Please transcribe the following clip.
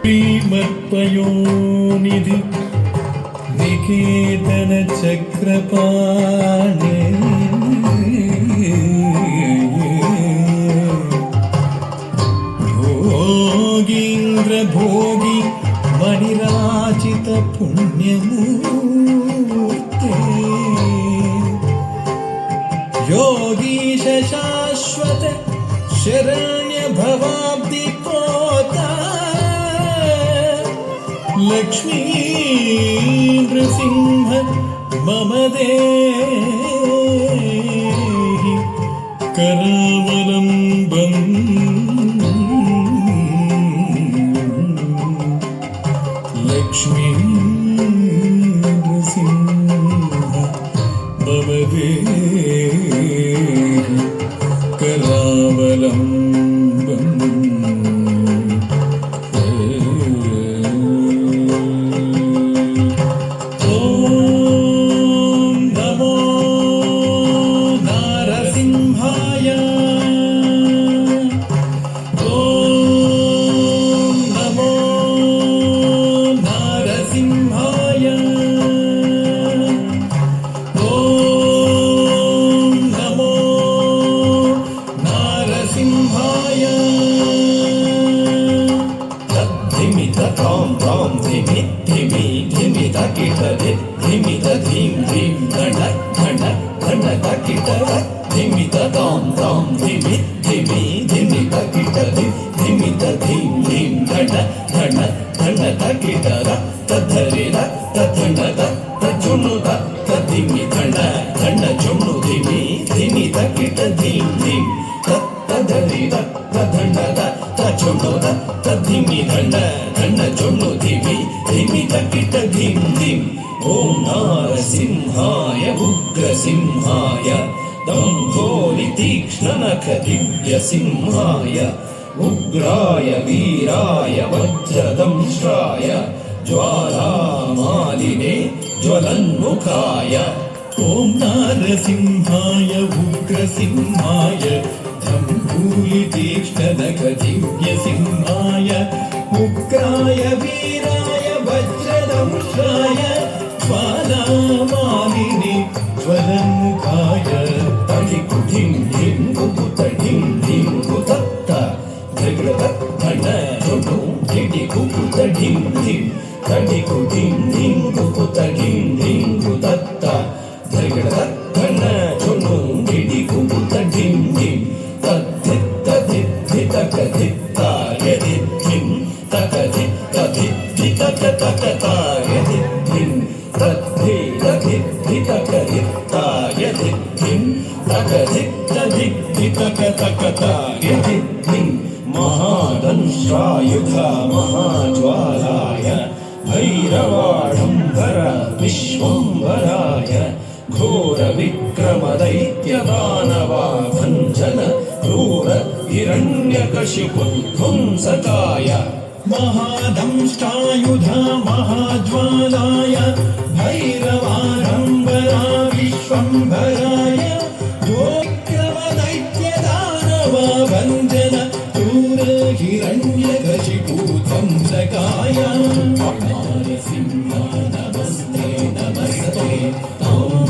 श्रीमत्पयोनिधि निकेतन चक्रपाणे भोगीन्द्र भोगी मणिराजित पुण्यमूर्ते योगीश शाश्वत शरण्य भवाब्दि पोता लक्ष्मी नृसिंह मम देहि करावलम्बम् लक्ष्मी नृसिंह मम देहि करावलम्बम् ओम नारसिंहाय उग्रसिंहाय दम्भोलितीक्ष्णनखदिव्यसिंहाय उग्राय वीराय वज्रदंष्ट्राय ज्वालामालिने ज्वलन्मुखाय ओम नारसिंहाय उग्रसिंहाय दम्भोलितीक्ष्णनखदिव्यसिंहाय उग्राय वीराय वज्रदंष्ट्राय ज्वालामालिने ज्वलन्मुखाय तडिकु धिं धिं कुकुत धिं धिं कुतत्त धृगृतत् धन झुडु धिडि कुकुत धिं धिं तडिकु धिं धिं कुकुत धिं धिं कुतत्त धृगृतत् धन झुडु धिडि कुकुत धिं धिं तद्धित्त धित्तितक धित्ताय धित्तिं तक धित्त धित्तितक तकताय धित्तिं तद्धितक धित्ताय धित्तिं तक धित्त तकताय धित्तिं महादंष्ट्रायुध महाज्वालाय भैरवाडम्बर विश्वम्भराय घोरविक्रमदैत्यदानवाभञ्जन क्रूर हिरण्यकशिपुध्वंसकाय महादंष्ट्रायुध महाज्वालाय भैरवाडम्बरा विश्वम्भराय घोरविक्रमदैत्यदानवाभञ्जन क्रूर हिरण्यकशिपुध्वंसकाय नरसिंह नमस्ते नमस्ते ओम